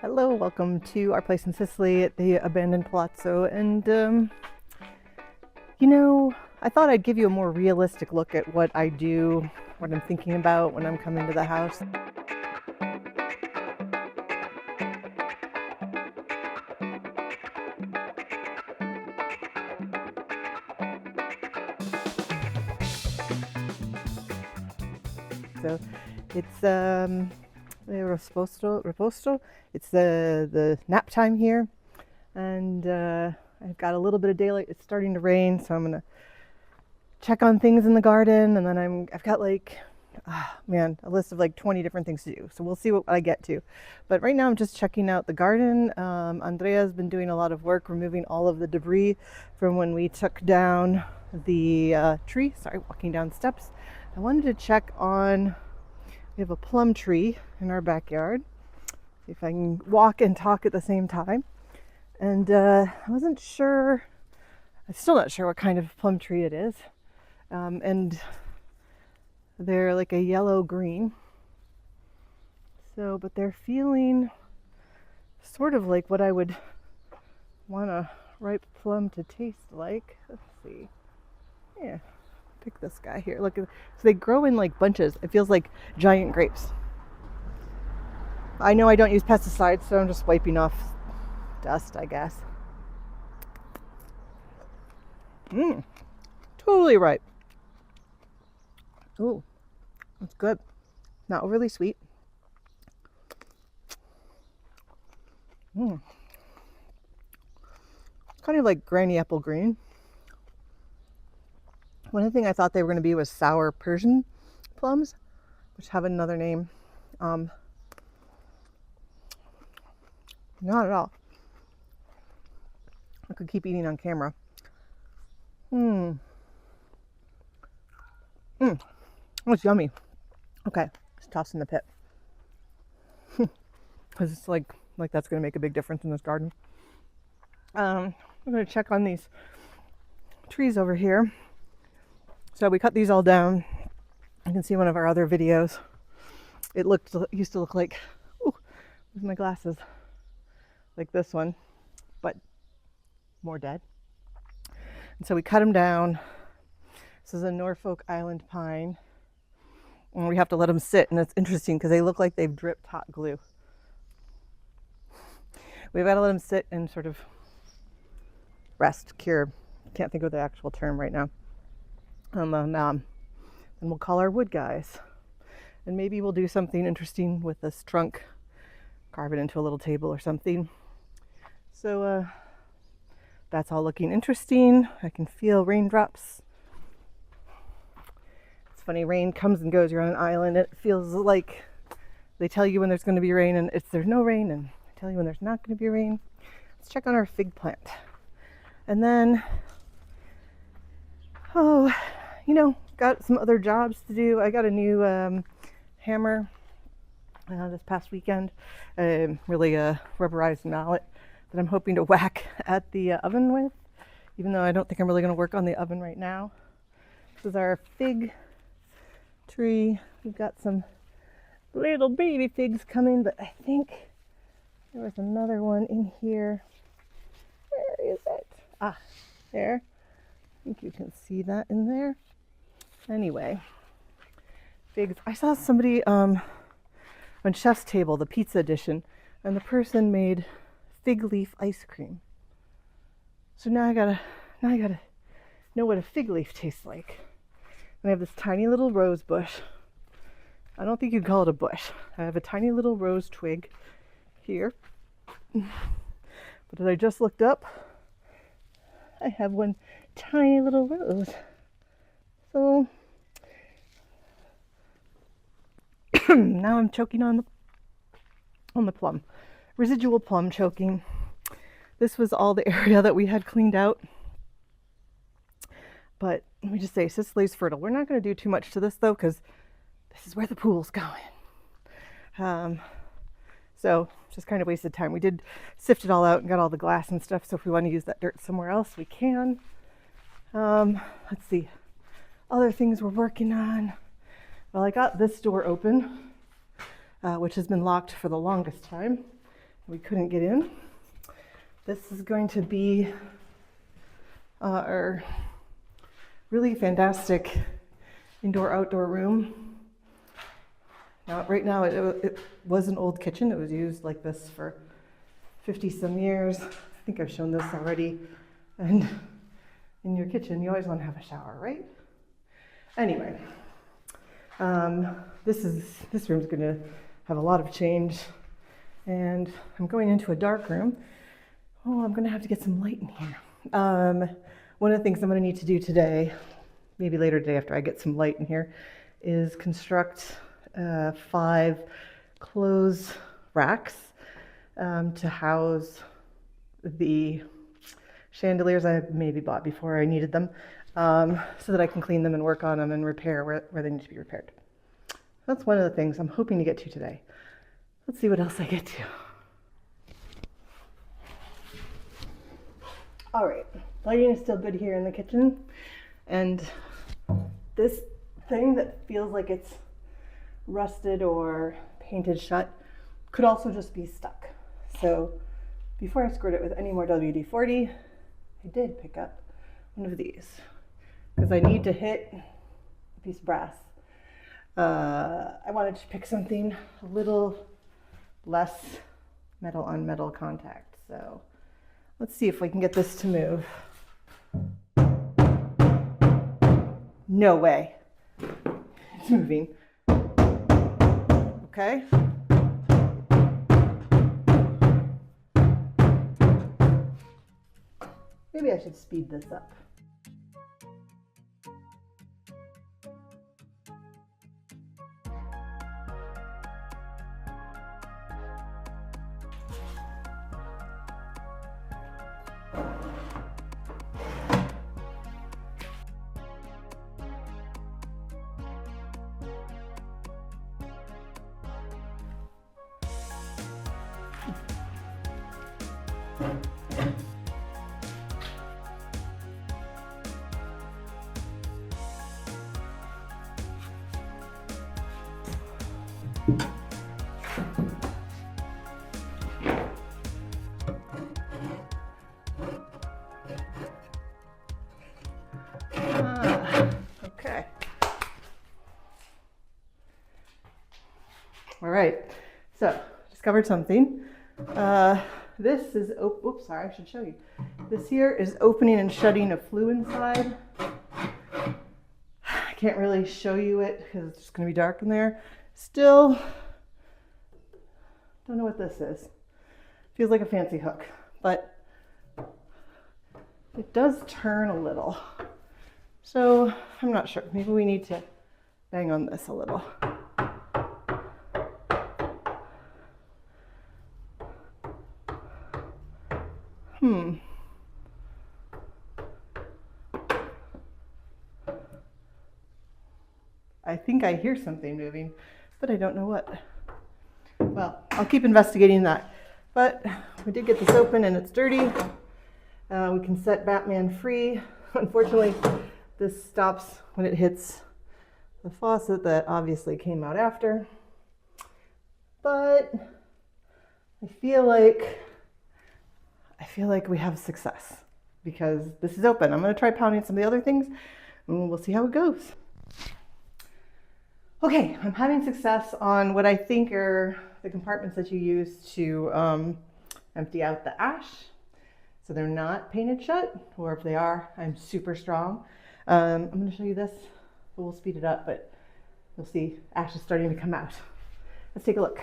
Hello, welcome to our place in Sicily at the Abandoned Palazzo. And, I thought I'd give you a more realistic look at what I do, what I'm thinking about when I'm coming to the house. So it's reposto. It's the nap time here, and I've got a little bit of daylight. It's starting to rain, so I'm gonna check on things in the garden, and then I've got a list of like 20 different things to do. So we'll see what I get to. But right now I'm just checking out the garden. Andrea's been doing a lot of work removing all of the debris from when we took down the tree. Sorry, walking down steps. I wanted to check on, we have a plum tree in our backyard. See if I can walk and talk at the same time. And I wasn't sure, I'm still not sure what kind of plum tree it is. And they're like a yellow green. So, but they're feeling sort of like what I would want a ripe plum to taste like. Let's see. Yeah, pick this guy here. Look, so they grow in like bunches. It feels like giant grapes. I know I don't use pesticides, so I'm just wiping off dust, I guess. Totally ripe. Ooh, that's good. Not overly sweet. Kind of like granny apple green. One thing I thought they were going to be was sour Persian plums, which have another name. Not at all. I could keep eating on camera. It's yummy. Okay, just toss in the pit. Because it's like that's going to make a big difference in this garden. I'm going to check on these trees over here. So we cut these all down. You can see one of our other videos. It used to look like, with my glasses, like this one, but more dead. And so we cut them down. This is a Norfolk Island pine. And we have to let them sit, and it's interesting because they look like they've dripped hot glue. We've got to let them sit and sort of rest, cure. Can't think of the actual term right now. And we'll call our wood guys. And maybe we'll do something interesting with this trunk, carve it into a little table or something. So that's all looking interesting. I can feel raindrops. It's funny, rain comes and goes. You're on an island. It feels like they tell you when there's going to be rain, and there's no rain, and they tell you when there's not going to be rain. Let's check on our fig plant. And then, got some other jobs to do. I got a new hammer this past weekend, really a rubberized mallet that I'm hoping to whack at the oven with, even though I don't think I'm really going to work on the oven right now. This is our fig tree. We've got some little baby figs coming, but I think there was another one in here. Where is it? There. I think you can see that in there. Anyway, figs. I saw somebody on Chef's Table, the pizza edition, and the person made fig leaf ice cream. So now I gotta know what a fig leaf tastes like. And I have this tiny little rose bush. I don't think you'd call it a bush. I have a tiny little rose twig here. But as I just looked up, I have one tiny little rose. So now I'm choking on the plum. Residual plum choking. This was all the area that we had cleaned out. But let me just say, Sicily's fertile. We're not going to do too much to this though, because this is where the pool's going. So just kind of wasted time. We did sift it all out and got all the glass and stuff. So if we want to use that dirt somewhere else, we can. Let's see. Other things we're working on. Well, I got this door open, which has been locked for the longest time. we couldn't get in. This is going to be our really fantastic indoor-outdoor room. Now, right now, it was an old kitchen. It was used like this for 50 some years. I think I've shown this already. And in your kitchen, you always want to have a shower, right? Anyway, this room's going to have a lot of change. And I'm going into a dark room. Oh, I'm going to have to get some light in here. One of the things I'm going to need to do today, maybe later today after I get some light in here, is construct 5 clothes racks to house the chandeliers I maybe bought before I needed them, so that I can clean them and work on them and repair where they need to be repaired. That's one of the things I'm hoping to get to today. Let's see what else I get to. All right, lighting is still good here in the kitchen, and this thing that feels like it's rusted or painted shut could also just be stuck. So before I squirt it with any more WD-40, I did pick up one of these because I need to hit a piece of brass. I wanted to pick something a little less metal on metal contact. So let's see if we can get this to move. No way. It's moving. Okay. Maybe I should speed this up. Okay. All right. So, discovered something. This is, oops, sorry, I should show you. This here is opening and shutting a flue inside. I can't really show you it because it's just going to be dark in there. Still, don't know what this is. Feels like a fancy hook, but it does turn a little. So I'm not sure. Maybe we need to bang on this a little. I think I hear something moving, but I don't know what. Well, I'll keep investigating that. But we did get this open and it's dirty. We can set Batman free. Unfortunately, this stops when it hits the faucet that obviously came out after. But I feel like we have success because this is open. I'm going to try pounding some of the other things and we'll see how it goes. Okay, I'm having success on what I think are the compartments that you use to empty out the ash. So they're not painted shut, or if they are, I'm super strong. I'm going to show you this, but we'll speed it up, but you'll see ash is starting to come out. Let's take a look.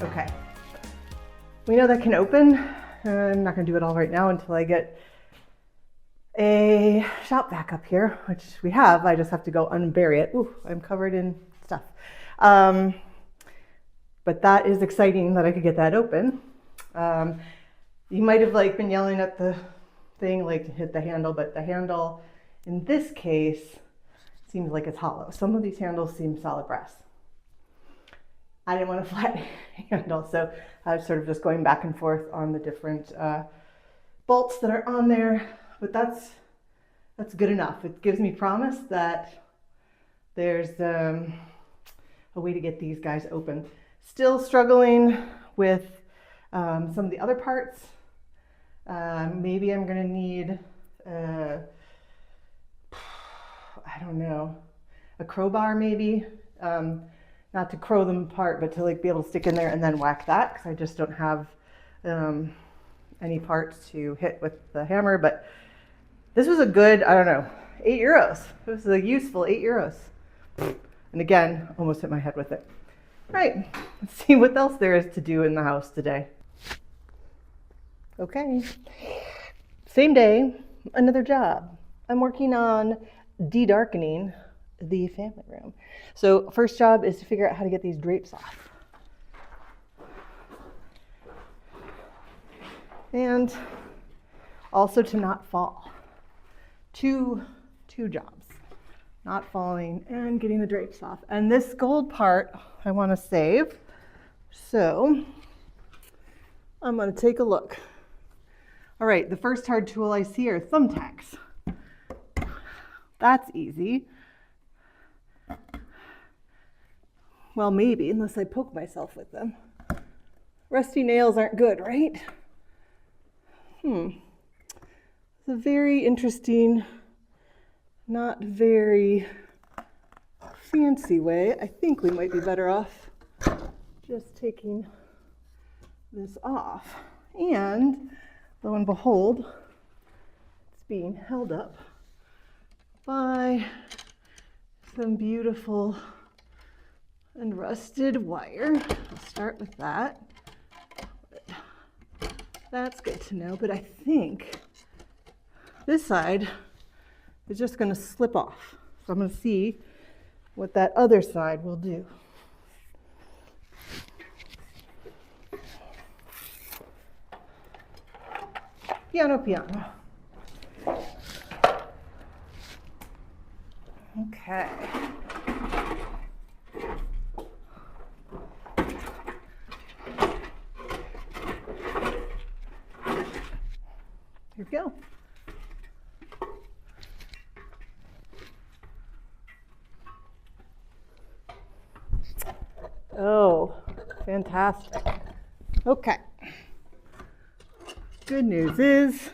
Okay, we know that can open. I'm not going to do it all right now until I get a shop vac up here, which we have. I just have to go unbury it. Ooh, I'm covered in stuff. but that is exciting that I could get that open. You might have like been yelling at the thing like to hit the handle, but the handle in this case seems like it's hollow. Some of these handles seem solid brass. I didn't want a flat handle, so I was sort of just going back and forth on the different bolts that are on there, but that's good enough. It gives me promise that there's a way to get these guys open. Still struggling with some of the other parts. Maybe I'm gonna need, I don't know, a crowbar maybe. Not to crow them apart, but to like be able to stick in there and then whack that, because I just don't have any parts to hit with the hammer. But this was a good, I don't know, €8. It was a useful €8. And again, almost hit my head with it. All right, let's see what else there is to do in the house today. Okay, same day, another job. I'm working on de-darkening the family room. So first job is to figure out how to get these drapes off. And also to not fall. Two jobs. Not falling and getting the drapes off. And this gold part I want to save. So I'm going to take a look. All right, the first hard tool I see are thumbtacks. That's easy. Well, maybe, unless I poke myself with them. Rusty nails aren't good, right? It's a very interesting, not very fancy way. I think we might be better off just taking this off. And lo and behold, it's being held up by some beautiful and rusted wire. I'll start with that. That's good to know, but I think this side is just going to slip off. So I'm going to see what that other side will do. Piano, piano. Okay. Here we go. Oh, fantastic. Okay. Good news is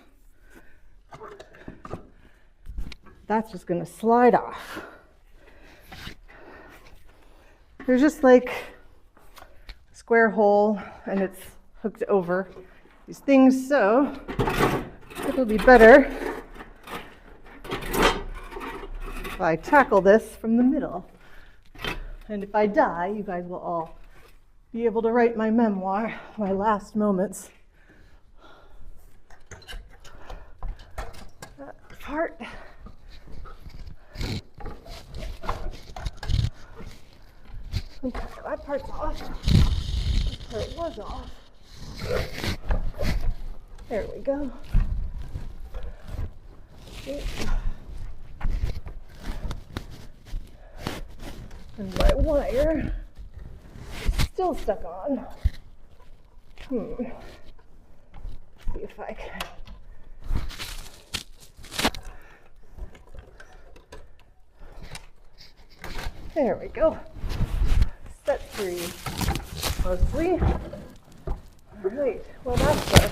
that's just going to slide off. There's just like a square hole and it's hooked over these things, so it'll be better if I tackle this from the middle. And if I die, you guys will all be able to write my memoir, my last moments. That part. Okay, that part's off. This part was off. There we go. Okay. And my wire is still stuck on. See if I can. There we go. Set free, mostly. All right, well that's good.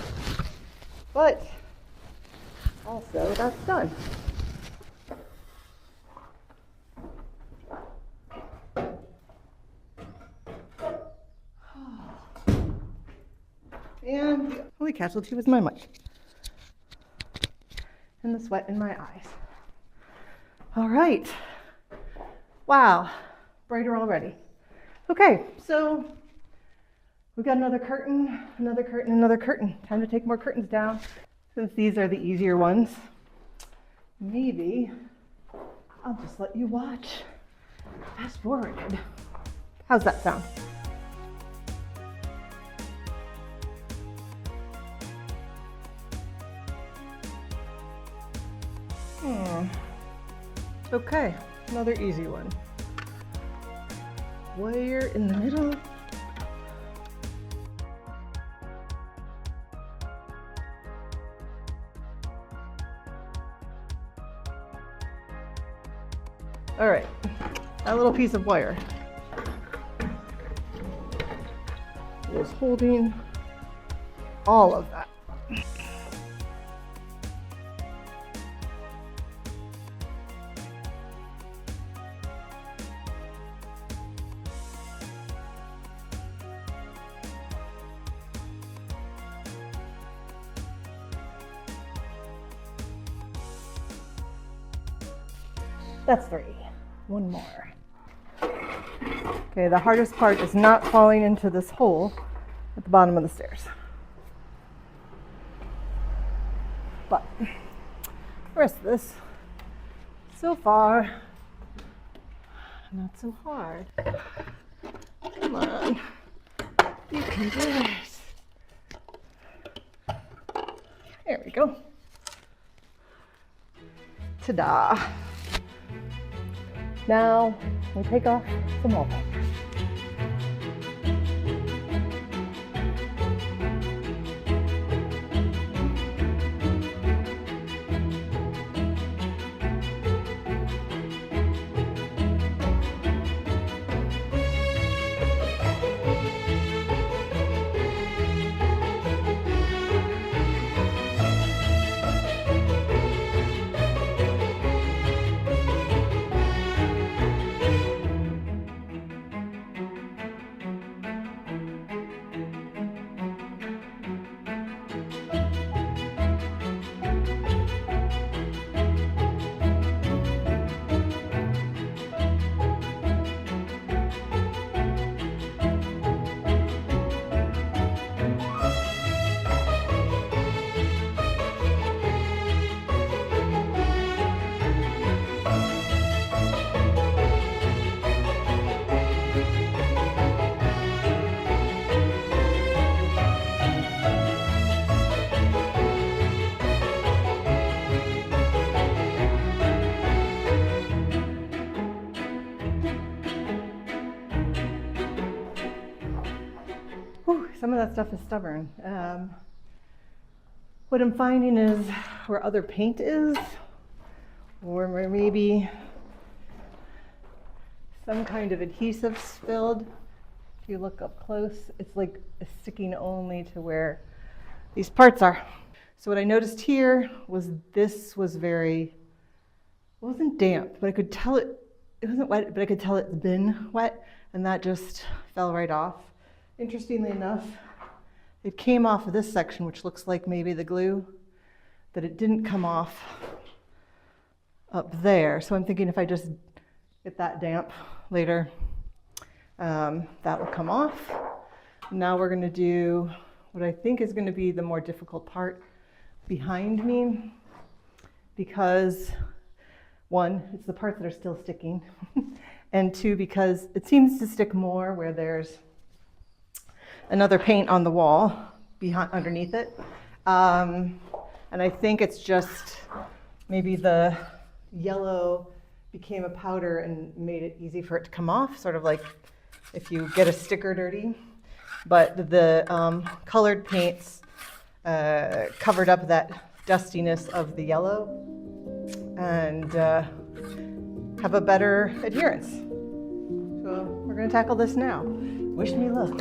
But also that's done. And the only casualty was my mic and the sweat in my eyes. All right. Wow, brighter already. Okay, so we got another curtain, another curtain, another curtain. Time to take more curtains down. Since these are the easier ones, maybe I'll just let you watch fast forwarded. How's that sound? Okay, another easy one. Wire in the middle. All right, that little piece of wire is holding all of that. That's 3. One more. Okay, the hardest part is not falling into this hole at the bottom of the stairs. But the rest of this, so far, not so hard. Come on, you can do this. There we go. Ta-da. Now we'll take off the wallpaper. Some of that stuff is stubborn. What I'm finding is where other paint is, or where maybe some kind of adhesive spilled. If you look up close, it's like sticking only to where these parts are. So what I noticed here was this was it wasn't damp, but I could tell it wasn't wet, but I could tell it's been wet, and that just fell right off. Interestingly enough, it came off of this section, which looks like maybe the glue, that it didn't come off up there. So I'm thinking if I just get that damp later, that will come off. Now we're going to do what I think is going to be the more difficult part behind me, because 1, it's the parts that are still sticking, and 2, because it seems to stick more where there's another paint on the wall underneath it. And I think it's just maybe the yellow became a powder and made it easy for it to come off, sort of like if you get a sticker dirty. But the colored paints covered up that dustiness of the yellow and have a better adherence. So we're going to tackle this now. Wish me luck.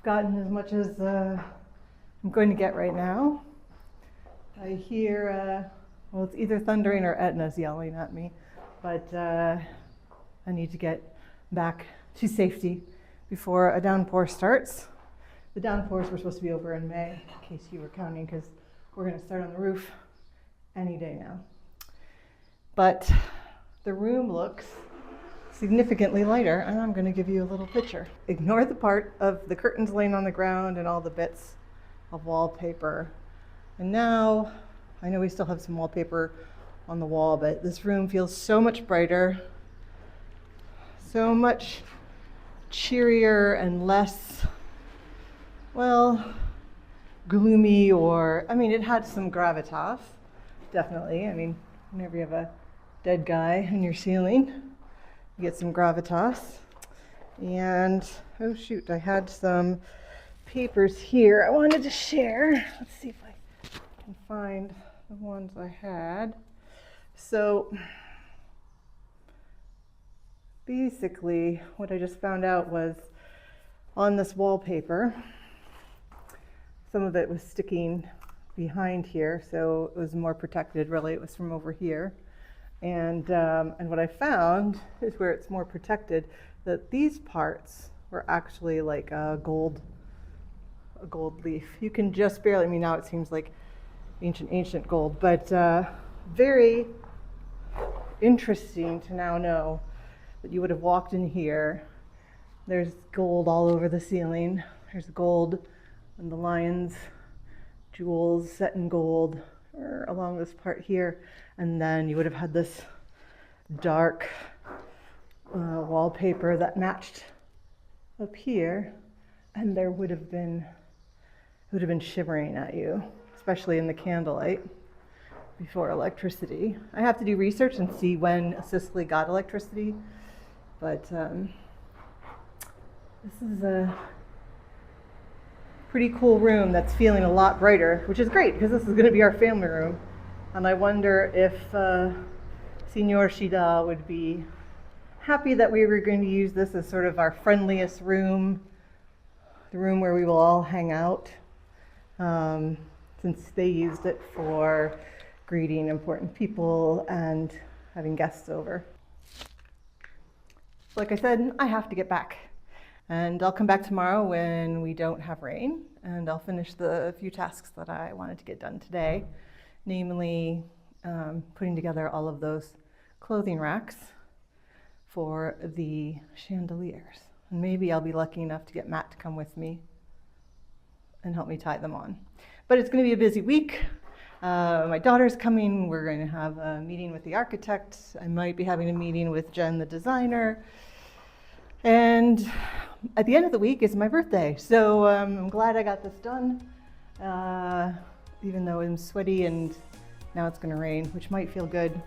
I've gotten as much as I'm going to get right now. I hear, well, it's either thundering or Etna's yelling at me, but I need to get back to safety before a downpour starts. The downpours were supposed to be over in May, in case you were counting, because we're going to start on the roof any day now. But the room looks significantly lighter, and I'm going to give you a little picture. Ignore the part of the curtains laying on the ground and all the bits of wallpaper. And now, I know we still have some wallpaper on the wall, but this room feels so much brighter, so much cheerier and less, well, gloomy, or, I mean, it had some gravitas, definitely. I mean, whenever you have a dead guy in your ceiling, you get some gravitas. And, oh shoot, I had some papers here I wanted to share. Let's see if I can find the ones I had. So, basically, what I just found out was on this wallpaper, some of it was sticking behind here, so it was more protected. Really, it was from over here. And what I found is where it's more protected, that these parts were actually like a gold leaf. You can just barely, I mean, now it seems like ancient gold, but very interesting to now know that you would have walked in here. There's gold all over the ceiling. There's gold and the lion's jewels set in gold along this part here. And then you would have had this dark wallpaper that matched up here. And there would have been, it would have been shimmering at you, especially in the candlelight before electricity. I have to do research and see when Sicily got electricity. But this is a pretty cool room that's feeling a lot brighter, which is great because this is going to be our family room. And I wonder if Signor Shida would be happy that we were going to use this as sort of our friendliest room, the room where we will all hang out, since they used it for greeting important people and having guests over. Like I said, I have to get back. And I'll come back tomorrow when we don't have rain, and I'll finish the few tasks that I wanted to get done today, namely putting together all of those clothing racks for the chandeliers. And maybe I'll be lucky enough to get Matt to come with me and help me tie them on. But it's going to be a busy week. My daughter's coming. We're going to have a meeting with the architect. I might be having a meeting with Jenn, the designer. And at the end of the week is my birthday. So I'm glad I got this done, even though I'm sweaty and now it's going to rain, which might feel good.